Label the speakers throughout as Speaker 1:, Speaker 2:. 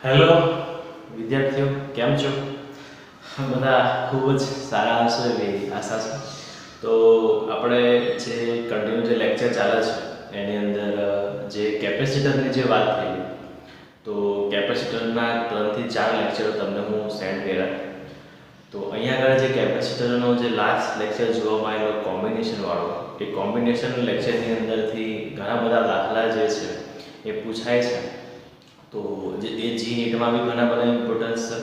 Speaker 1: Hello વિદ્યાર્થીઓ, કેમ છો? બધા ખૂબ જ સારા હશો એવી આશા છે. તો આપણે જે કન્ટિન્યુ જે લેક્ચર ચાલે છે એની અંદર જે કેપેસિટરની જે વાત થઈ, તો કેપેસિટરના 3 થી 4 લેક્ચર તમને હું સેન્ડ કર્યા. તો અહીંયા આગળ જે કેપેસિટરનો જે લાસ્ટ લેક્ચર જોવામાં આવેલો કોમ્બિનેશનવાળો, એ કોમ્બિનેશન લેક્ચરની અંદરથી ઘણા બધા દાખલા જે છે એ પૂછાય છે. તો જે એ જી નીટમાં બી ઘણા બધા ઇમ્પોર્ટન્સ છે,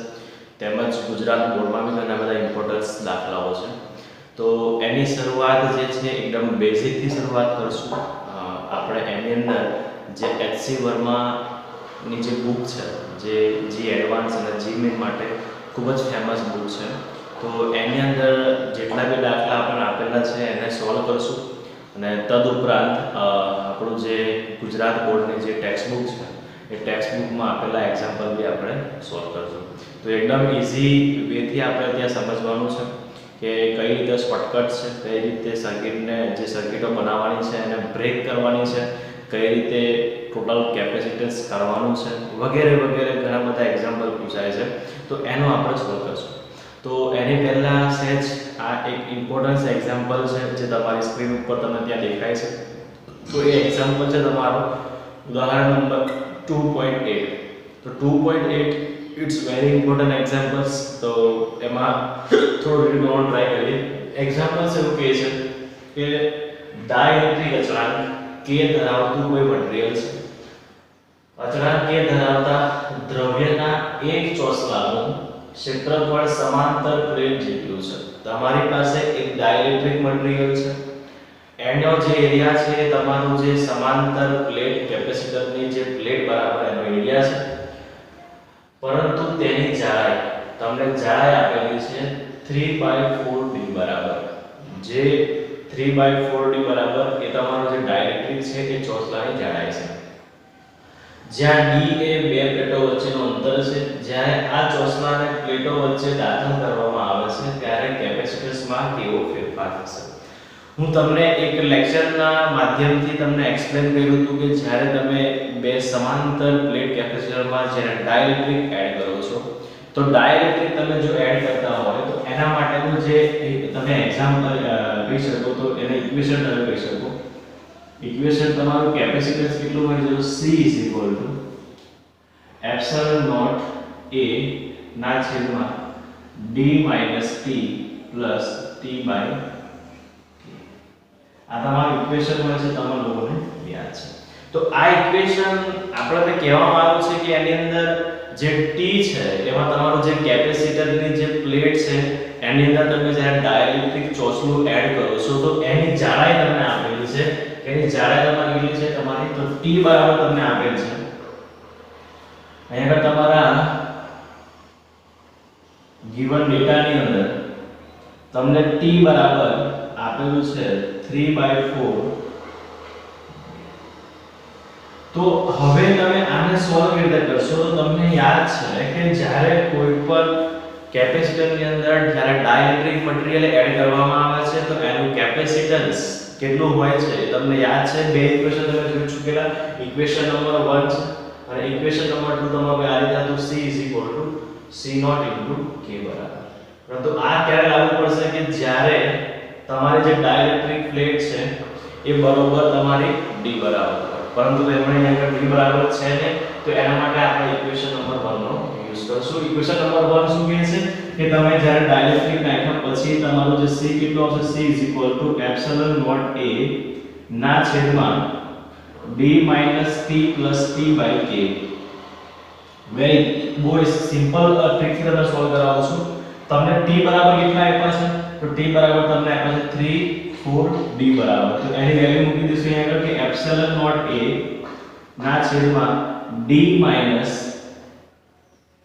Speaker 1: તેમજ ગુજરાત બોર્ડમાં બી ઘણા બધા ઇમ્પોર્ટન્સ દાખલાઓ છે. તો એની શરૂઆત જે છે એકદમ બેઝિકથી શરૂઆત કરશું. આપણે એની અંદર જે એચસી વર્માની જે બુક છે, જે જી એડવાન્સ અને જી મેન માટે ખૂબ જ ફેમસ બુક છે, તો એની અંદર જેટલા બી દાખલા આપણને આપેલા છે એને સોલ્વ કરશું. અને તદુપરાંત આપણું જે ગુજરાત બોર્ડની જે ટેક્સ્ટ બુક છે એ ટેક્સ્ટ બુકમાં આપેલા એક્ઝામ્પલ બી આપણે સોલ્વ કરશું. તો એકદમ ઇઝી વેથી આપણે ત્યાં સમજવાનું છે કે કઈ રીતે શોર્ટકટ છે, કઈ રીતે સર્કિટને જે સર્કિટો બનાવવાની છે એને બ્રેક કરવાની છે, કઈ રીતે ટોટલ કેપેસિટન્સ કરવાનું છે, વગેરે વગેરે ઘણા બધા એક્ઝામ્પલ પૂછાય છે. તો એનું આપણે સોલ્વ કરશું. તો એની પહેલાં સહેજ આ એક ઇમ્પોર્ટન્સ એક્ઝામ્પલ છે જે તમારી સ્ક્રીન ઉપર તમને ત્યાં દેખાય છે. તો એ એક્ઝામ્પલ છે તમારું ઉદાહરણ નંબર 2.8. તો 2.8 ઇટ્સ વેરી ઇમ્પોર્ટન્ટ એક્ઝામ્પલ્સ. તો એમાં થોડું રીડ કરવાનું ટ્રાય કરીએ. એક્ઝામ્પલ્સ એવું કહે છે કે ડાઇલેક્ટ્રિક અચળાંક કે ધરાવતું કોઈ મટીરીયલ છે. અચળાંક કે ધરાવતા દ્રવ્યના એક ચોસલાનું ક્ષેત્રફળ સમાંતર પ્લેટ જેટલું છે. તમારી પાસે એક ડાઇલેક્ટ્રિક મટીરીયલ છે, એનો જે એરિયા છે એ તમારું જે સમાંતર પ્લેટ કેપેસિટરની જે પ્લેટ બરાબર એનો એરિયા છે, પરંતુ તેની જાડાઈ તમને જાડાઈ આપેલી છે 3/4d બરાબર. જે 3/4d બરાબર એ તમારો જે ડાઇલેક્ટ્રિક છે એ ચોસલાની જાડાઈ છે. જ્યાં d એ બે પ્લેટો વચ્ચેનું અંતર છે, જ્યારે આ ચોસલાને પ્લેટો વચ્ચે દાખલ કરવામાં આવે છે ત્યારે કેપેસિટન્સમાં કેવો ફેરફાર થશે. હું તમને એક લેક્ચરના માધ્યમથી તમને એક્સપ્લેન કર્યું હતું કે જ્યારે તમે બે સમાંતર પ્લેટ કેપેસિટરમાં જ્યારે ડાઇલેક્ટ્રિક એડ કરો છો, તો ડાઇલેક્ટ્રિક તમે જો એડ કરતા હોય તો એના માટેનું જે તમે એક્ઝામ્પલ કહી શકો, તો એને ઇક્વેશન તમે કહી શકો. ઇક્વેશન તમારું કેપેસિટન્સ કેટલું મળી જશે? C epsilon naught A ના છેદમાં D minus T plus T by આ તમારું ઇક્વેશન હોય છે, તમારા લોકોને યાદ છે. તો આ ઇક્વેશન આપણે કહેવામાં આવ્યું છે કે એની અંદર જે T છે એમાં તમારું જે કેપેસિટરની જે પ્લેટ છે એની અંદર તમે જ્યારે ડાઇલેક્ટ્રિક ચોસલું એડ કરો છો તો એની જાડાઈ તમને આપેલી છે. એની જાડાઈ તમારી કેટલી છે? તમારી તો T બરાબર તમને આપેલ છે. અહીંયા તમારા ગિવન ડેટાની અંદર તમને T બરાબર આપેલું છે 3/4. તો હવે તમે આને સોલ્વ કેવી રીતે કરશો? તો તમને યાદ છે કે જ્યારે કોઈ પણ કેપેસિટરની અંદર જ્યારે ડાઇલેક્ટ્રિક મટીરીયલ એડ કરવામાં આવે છે તો એનું કેપેસિટન્સ કેટલું હોય છે એ તમને યાદ છે. બે ઇક્વેશન તમે જોઈ ચૂકેલા. ઇક્વેશન નંબર 1 છે અને ઇક્વેશન નંબર 2 તમારે આ રીતે હતું C C0 * K બરાબર. પરંતુ આ ક્યારે લાગુ પડશે? કે જ્યારે તમારી જે ડાઇલેક્ટ્રિક પ્લેટ છે એ બરોબર તમારી D બરાબર હોય. પરંતુ એમણે અહીંયા D બરાબર છે ને, તો એના માટે આપણે ઇક્વેશન નંબર 1 નો યુઝ કરશું. ઇક્વેશન નંબર 1 શું કહે છે કે તમે જ્યારે ડાઇલેક્ટ્રિક નાખ્યા પછી તમારું જે C કેટલું આવશે? C epsilon naught A ના છેદમાં D minus T plus T by K. Very બહુ સિમ્પલ ટ્રિકથી તમે સોલ્વ કરાવો છો. તમને T બરાબર કેટલા આપ્યા છે? તો T બરાબર તમને આપ્યા છે 3/4d બરાબર. તો એની વેલ્યુ મૂકી દઈશું અહીંયા આગળ કે epsilon naught A ના છેદમાં D minus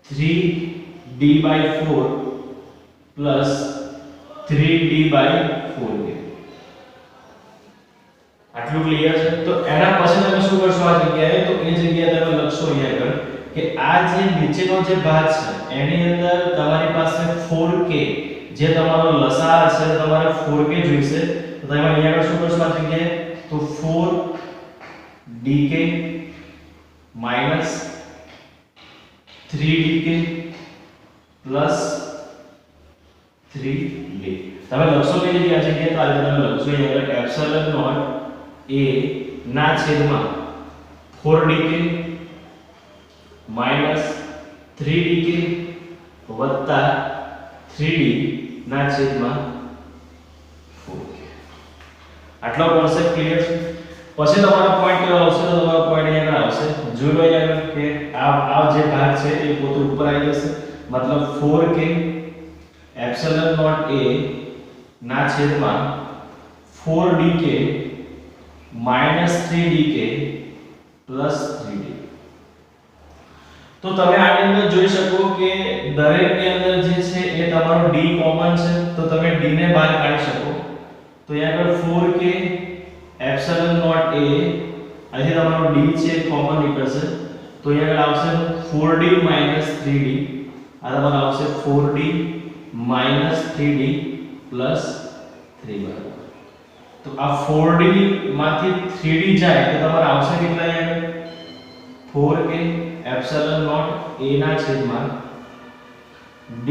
Speaker 1: 3d/4 plus 3d/4. આટલું ક્લિયર છે? તો એના પછી તમે શું કરશો આ જગ્યાએ? તો એ જગ્યાએ તમે લખશો અહીંયા આગળ કે આ જે નીચેનો જે ભાગ છે એની અંદર તમારી પાસે 4k જે તમારો લસાઅ છે, તમારે 4k જોઈશે. તો તમે અહીંયા આગળ શું કરશો આ જગ્યાએ? તો 4dk minus 3dk plus 3d. તમે લખશો કે આ જગ્યાએ તો આ રીતે તમે લખશો અહીંયા એપ્સિલોન નોટ a ના છેદમાં 4dk માઈનસ 3dk વત્તા 3d ના છેદમાં 4k. આટલો કોન્સેપ્ટ ક્લિયર છે. પછી તમારો પોઈન્ટ કેવો આવશે? તો તમારો પોઈન્ટ અહીંયા આવશે જોઈ લો અહીંયા કે આ જે ભાગ છે એ પોતે ઉપર આવી જશે, મતલબ 4k એપ્સિલોન નોટ a ના છેદમાં 4dk minus 3dk plus 3d. તો તમે આની અંદર જોઈ શકો કે દરેકની અંદર જે છે એ તમારો d કોમન છે, તો તમે d ને બહાર કાઢી શકો. તો અહીંયા આગળ 4k એપ્સિલોન નોટ a અહીંથી તમારો d છે કોમન નીકળશે, તો અહીંયા આગળ આવશે 4d 3d. આ તમારો આવશે 4d 3d 3 બરાબર. તો આ 4d માંથી 3d જાય તો તમારે આવશે કેટલા? અહીંયા 4k એપ્સિલોન નોટ a ના છેદમાં d.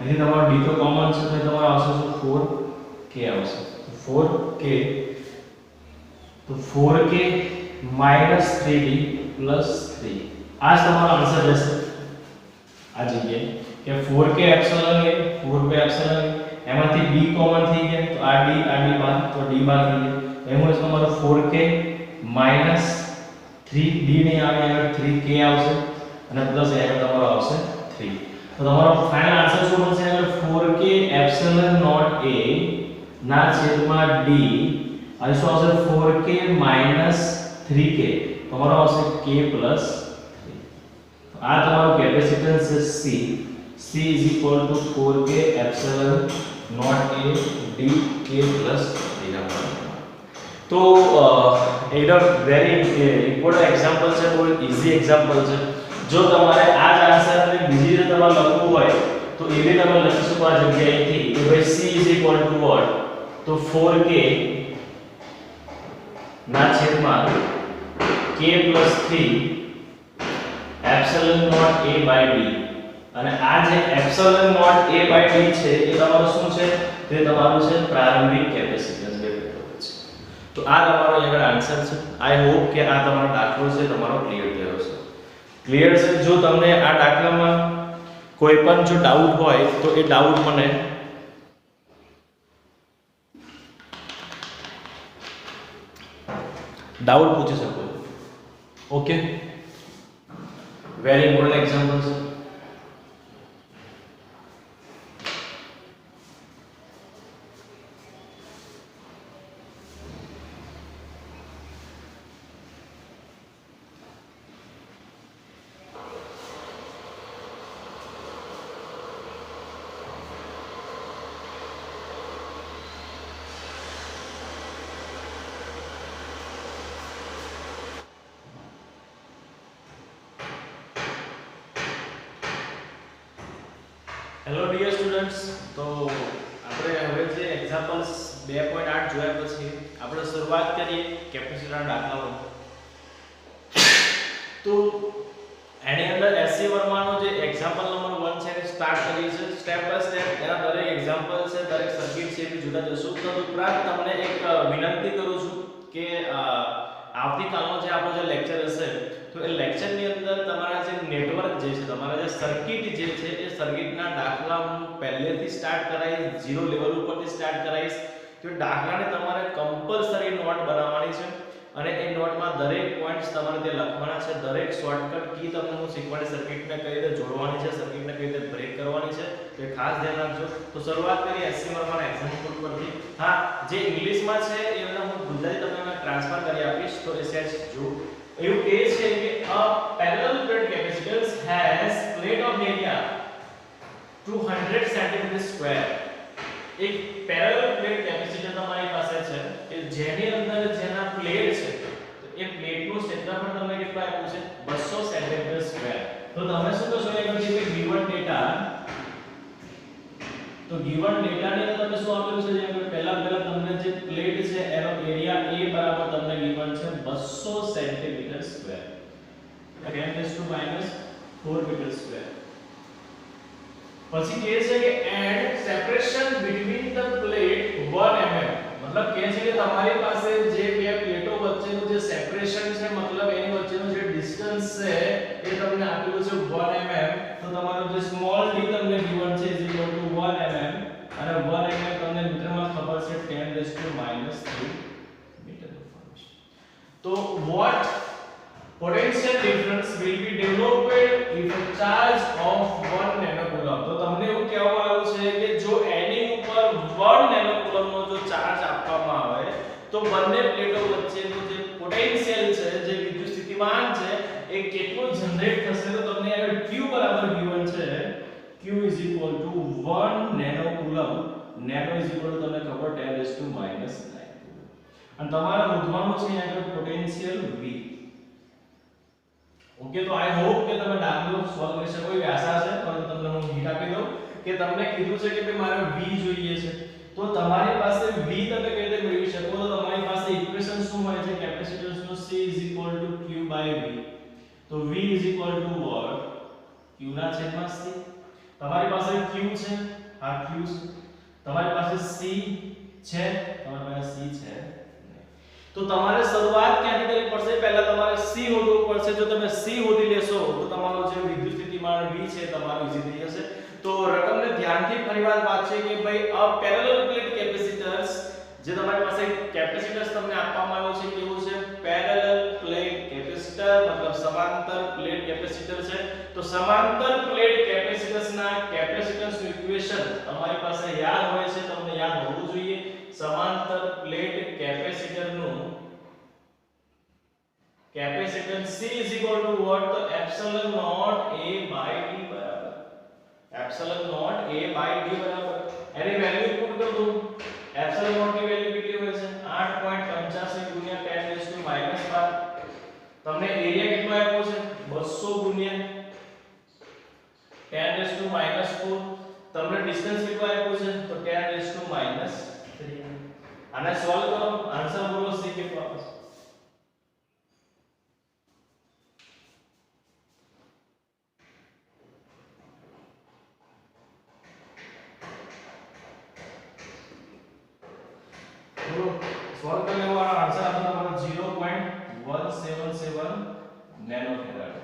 Speaker 1: અહીં તમારો d તો કોમન છે તો તમારો આવશે 4k આવશે. 4k તો 4k માઈનસ 3d પ્લસ 3. આ જ તમારો આન્સર રહેશે આ જગ્યાએ કે 4k epsilon a 4k epsilon એમાંથી d કોમન થઈ ગયા તો આ d બાદ તો d બાદ થઈ ગયા. એમ હોય તમારો 4k માઈનસ 3d ને આગળ 3k આવશે અને પ્લસ અહીંયા તમારો આવશે 3. તો તમારો ફાઇનલ આન્સર શું બનશે? આગળ 4k એપ્સિલોન નોટ a ના છેદમાં d. અહીં શું આવશે? 4k minus 3k. તમારો આવશે k પ્લસ 3. તો આ તમારો કેપેસિટન્સ છે c is equal to 4k epsilon not a d k plus 3 ના બરાબર. તો એનો વેરી ઇમ્પોર્ટન્ટ એક્ઝામ્પલ છે, બહુ ઈઝી એક્ઝામ્પલ છે. જો તમારે આ જ આન્સરને બીજી રીતે તમારે લખવું હોય તો એ બી તમે લખી શકો આ જગ્યાએથી કે ભાઈ c is equal to what? તો 4k ના છેદમાં k plus 3 epsilon not a by d. અને આ જે epsilon naught a by d છે એ તમારું શું છે? તે તમારું છે પ્રારંભિક કેપેસિટન્સ બે બરાબર છે. તો આ તમારો અહીંયા આન્સર છે. આઈ હોપ કે આ તમારો દાખલો છે તમારો ક્લિયર થયો છે. ક્લિયર છે? જો તમને આ દાખલામાં કોઈ પણ જો ડાઉટ હોય તો એ ડાઉટ મને પૂછી શકો. ઓકે, વેરી ઇમ્પોર્ટન્ટ એક્ઝામ્પલ છે. હેલો ડિયર સ્ટુડન્ટ્સ, તો આપણે હવે જે એક્ઝામ્પલ્સ 2.8 જોયા પછી આપણે શરૂઆત કરીએ કેપેસિટરના દાખલાઓની. તો એની અંદર એસસી વર્માનો જે એક્ઝામ્પલ નંબર 1 છે એ સ્ટાર્ટ કરીએ છીએ સ્ટેપ બાય સ્ટેપ. એના દરેક એક્ઝામ્પલ છે, દરેક સર્કિટ છે એ જોતા જશું. તો ઉપરાંત તમને એક વિનંતી કરું છું કે આવતીકાલનો જે આપણો જે લેક્ચર હશે તો એ લેક્ચરની અંદર તમારા જે નેટવર્ક જે છે, તમારા જે સર્કિટ જે છે એ સર્કિટના દાખલા હું પહેલેથી સ્ટાર્ટ કરાવીશ, 0 લેવલ ઉપરથી સ્ટાર્ટ કરાવીશ. તો દાખલાને તમારે કમ્પલસરી નોટ બનાવવાની છે અને એ નોટમાં દરેક પોઈન્ટ્સ તમારે તે લખવાના છે. દરેક શોર્ટકટ કી તમને હું શીખવાડી, સર્કિટને કઈ રીતે જોડવાની છે, સર્કિટને કઈ રીતે બ્રેક કરવાની છે, તો ખાસ ધ્યાન રાખજો. તો શરૂઆત કરીએ એસસી વર્માના એક્ઝામ્પલ પરથી. હા, જે ઇંગ્લિશમાં છે એને હું ગુજરાતી તમને ટ્રાન્સફર કરી આપીશ તો એ સેજ જો એવું કહે છે કે a parallel plate capacitance has plate of area 200 cm square. એક પેરેલલ પ્લેટ કેપેસિટર તમારી પાસે છે કે જેની અંદર જેના પ્લેટ છે તો એ પ્લેટનું ક્ષેત્રફળ તમને કેટલું આપ્યું છે? 200 સેન્ટીમીટર સ્ક્વેર. તો તમે શું કરશો અહીંયા કે ગિવન ડેટા, તો ગિવન ડેટાની અંદર તમે શું આપેલું છે? જે પહેલા તમને જે પ્લેટ છે એનો એરિયા A બરાબર તમને ગિવન છે 200 centimetre square. 10 to minus 4 metre square. પછી કહે છે કે and separation between the plate 1 mm, મતલબ કહે છે કે તમારી પાસે જે બે પ્લેટો વચ્ચેનું જે સેપરેશન છે, મતલબ એની વચ્ચેનું જે ડિસ્ટન્સ છે એ તમને આપેલું છે 1 mm. તો તમારો જે સ્મોલ d તમને given છે is equal to 1 mm, અને 1 mm તમને મીટરમાં ખબર છે 10⁻³ મીટર. તો what potential difference will be developed if a charge of 1 nanocoulomb. તો તમને એવું કહેવામાં આવ્યું છે કે જો એની ઉપર 1 nanocoulomb નો જો ચાર્જ આપવામાં આવે તો બંને પ્લેટો વચ્ચેનું જે પોટેન્શિયલ છે, જે વિદ્યુત સ્થિતિમાન છે, એ કેટલું જનરેટ થશે. તો તમને આગળ q બરાબર given છે, q is equal to 1 nanocoulomb. Nano is equal to તમને ખબર 10⁻⁹ અને તમારે શોધવાનું છે આગળ પોટેન્શિયલ v. ઓકે, તો આઈ હોપ કે તમે દાખલો સોલ્વ કરી શકો એવી આશા છે. પણ તમને હું હિન્ટ આપી દઉં કે તમને કીધું છે કે ભાઈ મારે v જોઈએ છે, તો તમારી પાસે v તમે કેવી રીતે મેળવી શકો. તો તમારી પાસે ઇક્વેશન શું હોય છે, કેપેસિટન્સ નો c q/v. તો v what, q ના છેદમાં c. તમારી પાસે q છે, આ q છે. તમારી પાસે c છે, તમારી પાસે c છે. તો તમારે શરૂઆત ક્યાંથી કરવી પડશે? પહેલા તમારે c શોધવું પડશે. જો તમે c શોધી લેશો તો તમારો જે વિદ્યુત સ્થિતિમાન v છે તમારું ઈઝી થઈ જશે. તો રકમને ધ્યાનથી ફરીવાર વાંચીએ કે ભાઈ અ પેરેલલ પ્લેટ કેપેસિટર્સ, જે તમારી પાસે કેપેસિટર્સ તમને આપવામાં આવ્યો છે, કેવું છે? પેરેલલ પ્લેટ કેપેસિટર, મતલબ સમાંતર પ્લેટ કેપેસિટર છે. તો સમાંતર પ્લેટ કેપેસિટર્સના કેપેસિટન્સનું ઇક્વેશન તમારી પાસે યાદ હોય છે, તમને યાદ હોવું જોઈએ. સમાંતર પ્લેટ કેપેસિટરનું capacitance C is equal to what? તો epsilon naught A by D બરાબર. Epsilon naught A by D બરાબર. એની વેલ્યુ પુટ કર દઉં. એપ્સિલોન નોટ ની વેલ્યુ કેટલી હોય છે? 8.85 ગુણ્યા 10⁻12. તમને એરિયા કેટલો આપ્યો છે? 200 ગુણ્યા 10⁻⁴. તમને ડિસ્ટન્સ કેટલો આપ્યો છે? તો 10⁻³ આને સોલ્વ કરો, આન્સર બોલો c કેટલો આવે છે? બોલો, સોલ્વ કરીને વાળો આન્સર આપો તમારો 0.177 નેનોફેરાડ.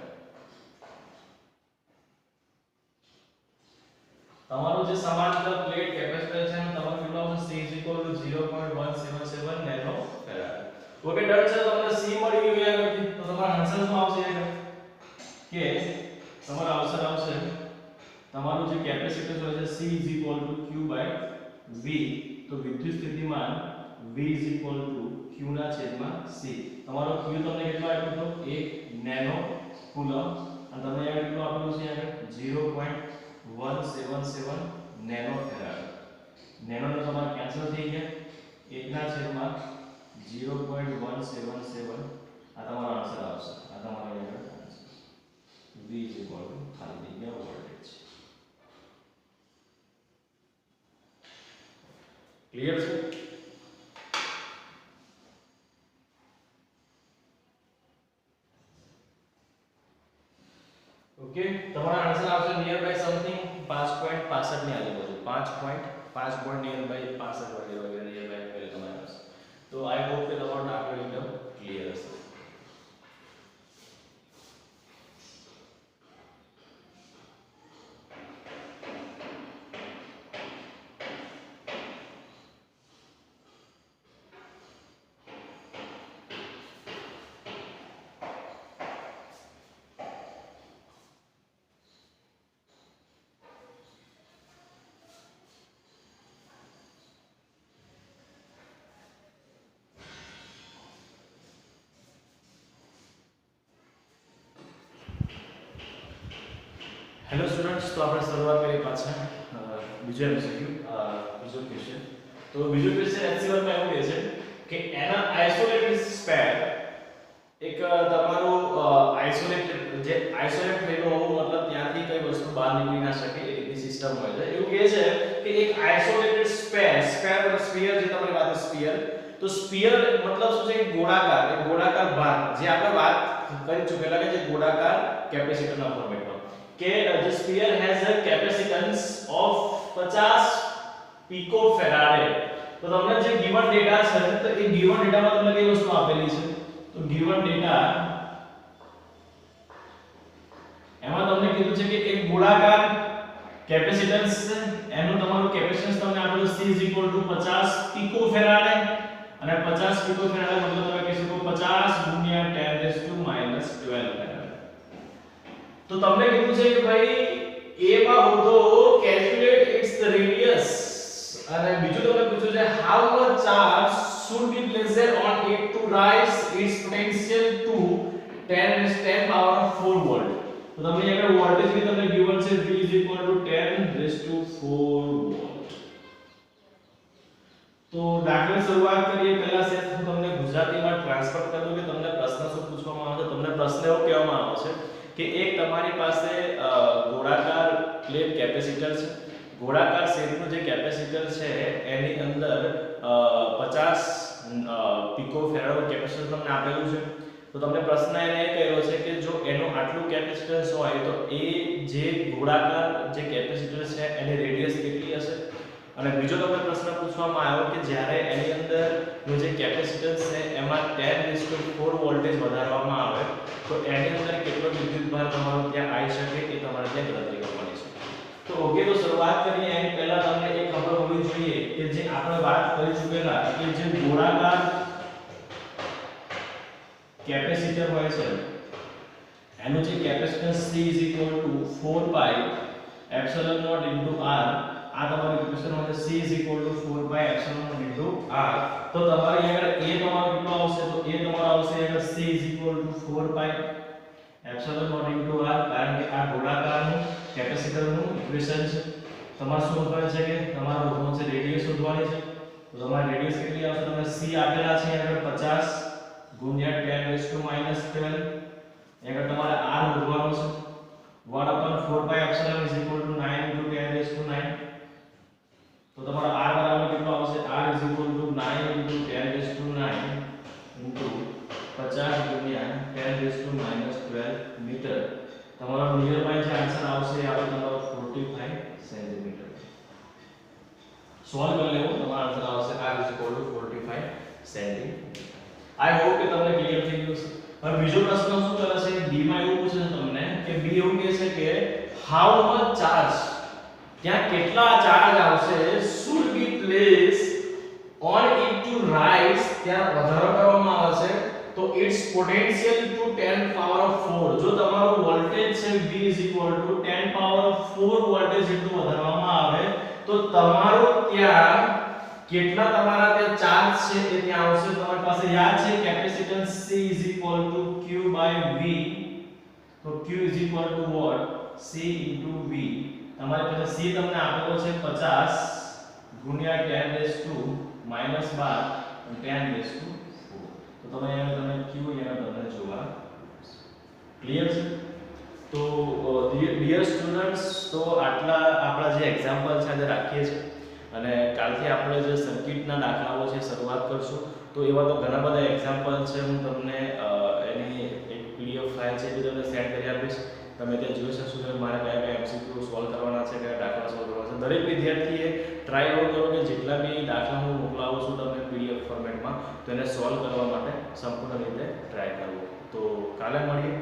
Speaker 1: તમારું જે સમાંતર પ્લેટ કેપેસિટર છે એનું તમારું કેટલું આવશે? c 0.177 nanofarad. ઓકે, ડન છે. તમને c મળી ગયું આગળથી. તો તમારો આન્સર શું આવશે આગળ? કે તમારો આન્સર આવશે, તમારું જે કેપેસિટર હોય છે c q/v. તો વિદ્યુત સ્થિતિમાન v q ના છેદમાં c. તમારો q તમને કેટલો આપ્યો તો 1 નેનો કુલમ્બ, અને તમને આ કેટલું આપેલું છે આગળ? 0.177 નેનોફેરાડ. નેનો તો તમારે કેન્સલ થઈ ગયા. 1 ના છેદમાં 0.177. આ તમારો આન્સર આવશે. આ તમારો આગળ આન્સર v ખાલી જગ્યા વોલ્ટેજ. ક્લિયર છે? ઓકે, તમારો આન્સર આવશે નિયર બાય સમથિંગ 5.65 ની આજુબાજુ. 5 નિયર બાય 65 વગેરે નિયર બાય વેલ્યુ તમારે આવશે. તો આઈ હોપ કે તમારો દાખલો એકદમ ક્લિયર હશે. હેલો સ્ટુડન્ટ્સ, તો આપણે શરૂઆત કરીએ પાછા બીજો એમસીક્યુ, બીજો ક્વેશ્ચન. તો બીજો ક્વેશ્ચન એમસીક્યુ માં એવું કહે છે કે એના આઇસોલેટેડ સ્પેર, એક તમારું આઇસોલેટેડ, જે આઇસોલેટ થયેલું હોવું મતલબ ત્યાંથી કઈ વસ્તુ બહાર નીકળી ના શકે એ રીતની સિસ્ટમ હોય છે. એવું કહે છે કે એક આઇસોલેટેડ સ્પેર, સ્ફિયર જે તમારી વાત સ્ફિયર, તો સ્ફિયર મતલબ શું છે? કે ગોળાકાર, એક ગોળાકાર ભાગ, જે આપણે વાત કરી ચૂકેલા કે જે ગોળાકાર કેપેસિટરના ફોર્મેટમાં. sphere has a capacitance of 50 picofarad. તો તમને જે given data છે તો એ given data માં તમને કઈ વસ્તુ આપેલી છે? તો given data એમાં તમને કીધું છે કે એક ગોળાકાર કેપેસિટન્સ છે, એનું તમારું કેપેસિટન્સ તમને આપેલું C 50 picofarad અને 50 picofarad મતલબ તમે કહી શકો 50 ગુણ્યા 10 12 farad. તો તમને કીધું છે કે ભાઈ a માં હોતો કેલ્ક્યુલેટ ઇટ્સ રેડિયસ અને બીજું તમને પૂછ્યું છે how much charge should be placed on it to raise its potential to 10 power of 4 volt. તો તમને અહીંયા વોલ્ટેજ બી તમને given છે V 10⁴ વોલ્ટ. તો દાખલા શરૂઆત કરીએ પહેલા સેટ હું તમને ગુજરાતીમાં ટ્રાન્સફર કરી દઉં કે તમને પ્રશ્ન શું પૂછવામાં આવે છે. તમને પ્રશ્ન એવો કહેવામાં આવે છે કે એક તમારી પાસે ગોળાકાર પ્લેટ કેપેસિટર છે. ગોળાકાર શેપનું જે કેપેસિટર છે એની અંદર 50 પિકોફેરાડ કેપેસિટર તમને આપેલું છે. તો તમને પ્રશ્ન એને એ કર્યો છે કે જો એનું આટલું કેપેસિટન્સ હોય તો એ જે ગોળાકાર જે કેપેસિટર છે એની રેડિયસ કેટલી હશે. અને બીજો તમને પ્રશ્ન પૂછવામાં આવ્યો કે જ્યારે એની અંદરનું જે કેપેસિટન્સ છે એમાં 10⁴ વોલ્ટેજ વધારવામાં આવે તો એની અંદર કેટલો વિદ્યુતભાર તમારો ત્યાં આવી શકે એ તમારે ત્યાં ગણતરી કરવાની છે. તો ઓકે, તો શરૂઆત કરીએ એની પહેલા તમને એ ખબર હોવી જોઈએ કે જે આપણે વાત કરી ચૂકેલા કે જે ગોળાકાર કેપેસિટર હોય છે એનું જે capacitance C 4 pi epsilon naught into r આ તમારું ઇક્વેશન હોય છે C 4 pi epsilon naught into r. તો તમારે આગળ a તમારો કેટલો આવશે? તો a તમારો આવશે આગળ C 4 pi epsilon naught into r, કારણ કે આ ગોળાકારનું કેપેસિટરનું ઇક્વેશન છે. તમારે શું શોધવાનું છે કે તમારે શોધવાનું છે રેડિયસ શોધવાની છે. તો તમારી રેડિયસ કેટલી આવશે? તમને C આપેલા છે આગળ 50 ગુણ્યા 10⁻⁻12 આગળ તમારે r શોધવાનું છે 1/4 pi epsilon is equal to 9 into 10⁻⁹. તો તમારો r બરાબર કેટલો આવશે? r is equal to 9 into 10⁻⁹ into 50 ગુણ્યા 10⁻⁻12 મીટર. તમારો નિયર બાય જે આન્સર આવશે એ આવે તમારો 45 સેન્ટીમીટર. સોલ્વ કરી લેવો, તમારો આન્સર આવશે r is equal to 45 centimetre. I hope કે તમને ક્લિયર થઈ ગયું છે. હવે બીજો પ્રશ્ન શું કરે છે? b માં એવું પૂછે છે તમને કે b એવું કહે છે કે how much charge, ત્યાં કેટલા ચાર્જ આવશે should be placed on it to rise, ત્યાં વધારો કરવામાં આવે છે તો its potential to 10 power of 4. જો તમારું વોલ્ટેજ છે v 10 power of 4 વોલ્ટેજ જેટલું વધારવામાં આવે તો તમારું ત્યાં કેટલા તમારા ત્યાં ચાર્જ છે એ ત્યાં આવશે. તમારી પાસે યાદ છે કેપેસિટન્સ C q / v. તો q what? C * v. તમારી પાસે C તમને આપેલો છે 50 ગુણ્યા 10⁻⁻12 અને 10⁻⁴. તો તમે અહીંયા તમે q અહીંયા તમને જોવા ક્લિયર છે. તો ડિયર સ્ટુડન્ટ્સ, તો આટલા આપણા જે એક્ઝામ્પલ છે આજે રાખીએ છીએ અને કાલથી આપણે જે સર્કિટના દાખલાઓ છે શરૂઆત કરશું. તો એવા તો ઘણા બધા એક્ઝામ્પલ છે, હું તમને એની એક PDF ફાઇલ છે જે તમને સેન્ડ કરી આપીશ. તમે ત્યાં જોઈ શકશો કે મારે કયા કયા MCQ સોલ્વ કરવાના છે, કયા દાખલા સોલ્વ કરવાના છે. દરેક વિદ્યાર્થીએ ટ્રાય એવો કરો કે જેટલા બી દાખલા હું મોકલાવું છું તમને PDF ફોર્મેટમાં તો એને સોલ્વ કરવા માટે સંપૂર્ણ રીતે ટ્રાય કરવો. તો કાલે મળીએ.